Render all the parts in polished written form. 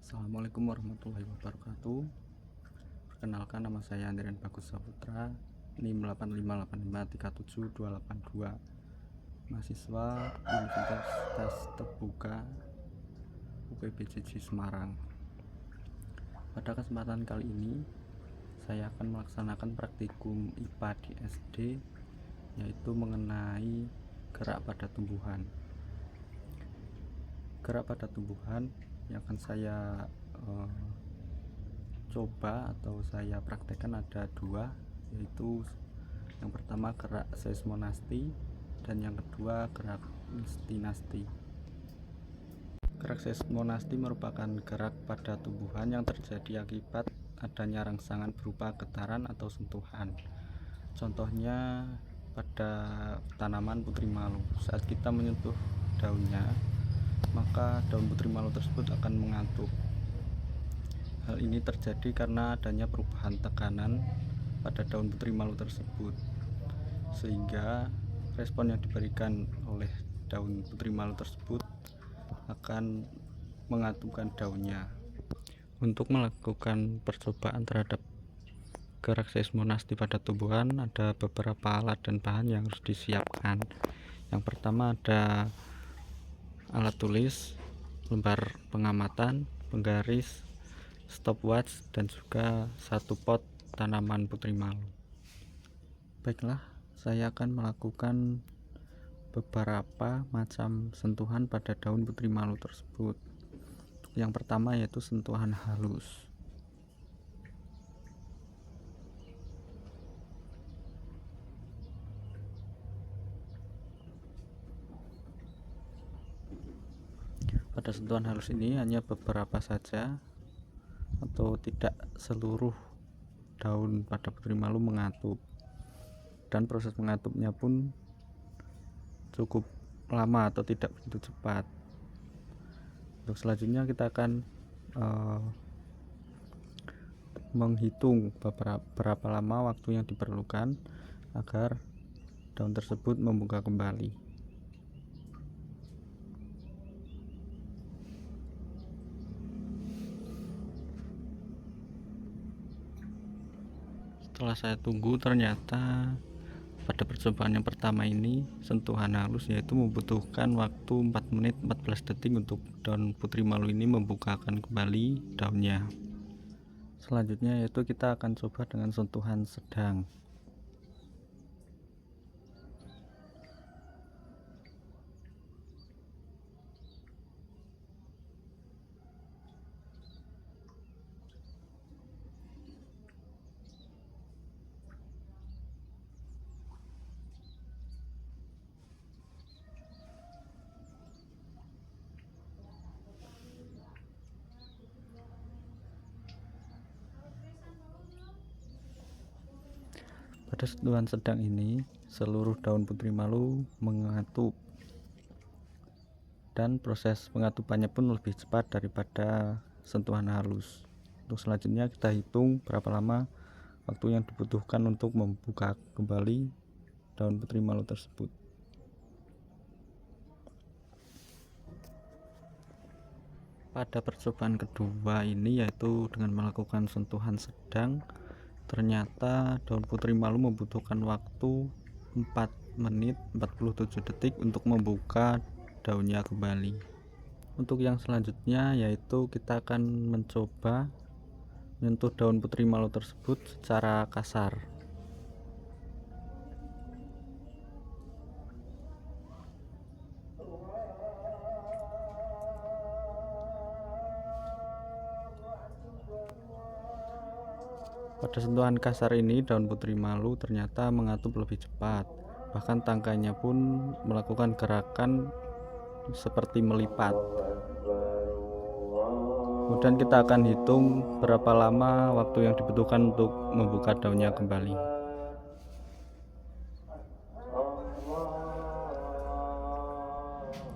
Assalamualaikum warahmatullahi wabarakatuh. Perkenalkan, nama saya Andrian Bagus Saputra, NIM 858537282, mahasiswa Universitas Terbuka UPBJJ Semarang. Pada kesempatan kali ini saya akan melaksanakan praktikum IPA di SD, yaitu mengenai gerak pada tumbuhan. Gerak pada tumbuhan yang akan saya coba atau saya praktekkan ada dua, yaitu yang pertama gerak seismonasti dan yang kedua gerak instinasti. Gerak seismonasti merupakan gerak pada tumbuhan yang terjadi akibat adanya rangsangan berupa getaran atau sentuhan. Contohnya pada tanaman putri malu, saat kita menyentuh daunnya, maka daun putri malu tersebut akan mengantuk. Hal ini terjadi karena adanya perubahan tekanan pada daun putri malu tersebut, sehingga respon yang diberikan oleh daun putri malu tersebut akan mengantukkan daunnya. Untuk melakukan percobaan terhadap gerak seismonasti pada tumbuhan, ada beberapa alat dan bahan yang harus disiapkan. Yang pertama ada alat tulis, lembar pengamatan, penggaris, stopwatch, dan juga satu pot tanaman putri malu. Baiklah, saya akan melakukan beberapa macam sentuhan pada daun putri malu tersebut. Yang pertama yaitu sentuhan halus. Pada sentuhan halus ini hanya beberapa saja atau tidak seluruh daun pada putri malu mengatup, dan proses mengatupnya pun cukup lama atau tidak begitu cepat. Untuk selanjutnya kita akan menghitung berapa lama waktu yang diperlukan agar daun tersebut membuka kembali. Setelah saya tunggu, ternyata pada percobaan yang pertama ini sentuhan halus yaitu membutuhkan waktu 4 menit 14 detik untuk daun putri malu ini membukakan kembali daunnya. Selanjutnya yaitu kita akan coba dengan sentuhan sedang. Pada sentuhan sedang ini, seluruh daun putri malu mengatup, dan proses pengatupannya pun lebih cepat daripada sentuhan halus. Untuk selanjutnya kita hitung berapa lama waktu yang dibutuhkan untuk membuka kembali daun putri malu tersebut. Pada percobaan kedua ini, yaitu dengan melakukan sentuhan sedang, ternyata daun putri malu membutuhkan waktu 4 menit 47 detik untuk membuka daunnya kembali. Untuk yang selanjutnya yaitu kita akan mencoba menyentuh daun putri malu tersebut secara kasar. Pada sentuhan kasar ini, daun putri malu ternyata mengatup lebih cepat, bahkan tangkainya pun melakukan gerakan seperti melipat. Kemudian kita akan hitung berapa lama waktu yang dibutuhkan untuk membuka daunnya kembali.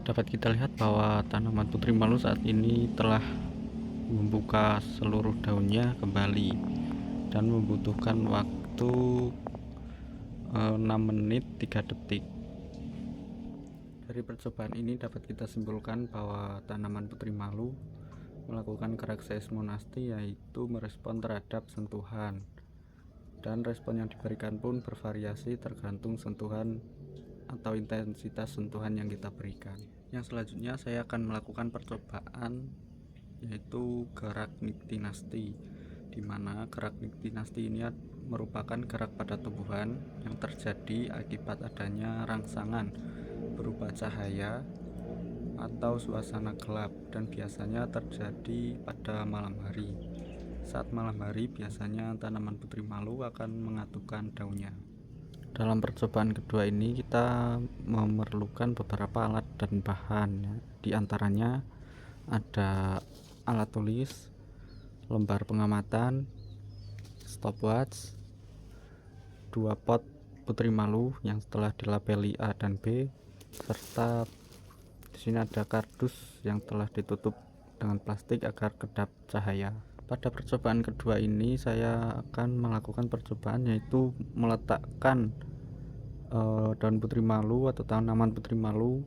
Dapat kita lihat bahwa tanaman putri malu saat ini telah membuka seluruh daunnya kembali dan membutuhkan waktu 6 menit 3 detik. Dari percobaan ini dapat kita simpulkan bahwa tanaman putri malu melakukan gerak seismonasti, yaitu merespon terhadap sentuhan, dan respon yang diberikan pun bervariasi tergantung sentuhan atau intensitas sentuhan yang kita berikan. Yang selanjutnya saya akan melakukan percobaan, yaitu gerak niktinasti, di mana gerak niktinasti ini merupakan gerak pada tumbuhan yang terjadi akibat adanya rangsangan berupa cahaya atau suasana gelap, dan biasanya terjadi pada malam hari. Saat malam hari biasanya tanaman putri malu akan mengatupkan daunnya. Dalam percobaan kedua ini kita memerlukan beberapa alat dan bahan, ya. Di antaranya ada alat tulis, lembar pengamatan, stopwatch, 2 pot putri malu yang telah dilabeli A dan B, serta di sini ada kardus yang telah ditutup dengan plastik agar kedap cahaya. Pada percobaan kedua ini saya akan melakukan percobaan, yaitu meletakkan daun putri malu atau tanaman putri malu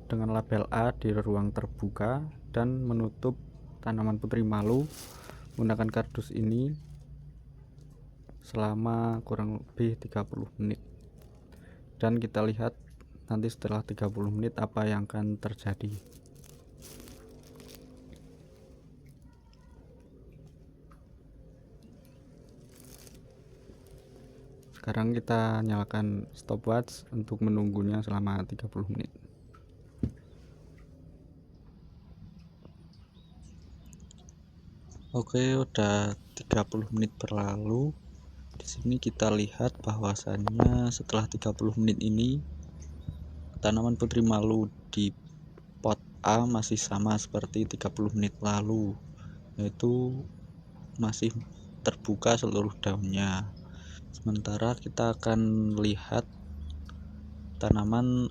dengan label A di ruang terbuka, dan menutup tanaman putri malu menggunakan kardus ini selama kurang lebih 30 menit. Dan kita lihat nanti setelah 30 menit apa yang akan terjadi. Sekarang kita nyalakan stopwatch untuk menunggunya selama 30 menit. Oke, udah 30 menit berlalu. Di sini kita lihat bahwasannya setelah 30 menit ini tanaman putri malu di pot A masih sama seperti 30 menit lalu, yaitu masih terbuka seluruh daunnya. Sementara kita akan lihat tanaman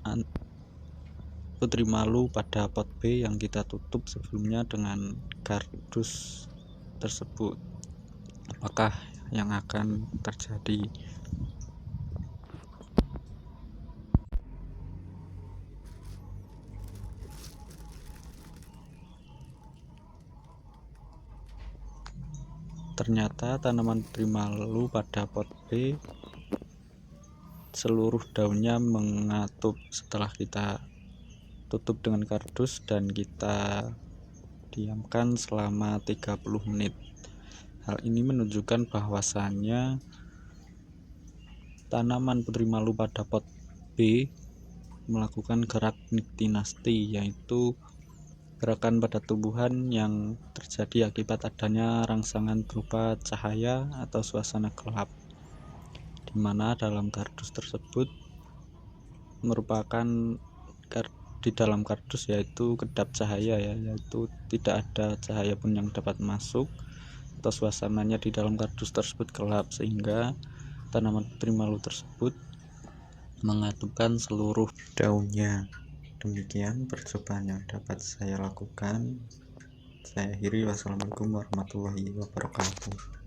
putri malu pada pot B yang kita tutup sebelumnya dengan kardus tersebut. Apakah yang akan terjadi? Ternyata tanaman putri malu pada pot B seluruh daunnya mengatup setelah kita tutup dengan kardus dan kita diamkan selama 30 menit. Hal ini menunjukkan bahwasannya tanaman putri malu pada pot B melakukan gerak niktinasti, yaitu gerakan pada tumbuhan yang terjadi akibat adanya rangsangan berupa cahaya atau suasana gelap, di mana dalam kardus tersebut merupakan di dalam kardus yaitu kedap cahaya, yaitu tidak ada cahaya pun yang dapat masuk, atau suasananya di dalam kardus tersebut gelap, sehingga tanaman putri malu tersebut mengatupkan seluruh daunnya. Demikian percobaan yang dapat saya lakukan. Saya akhiri. Wassalamualaikum warahmatullahi wabarakatuh.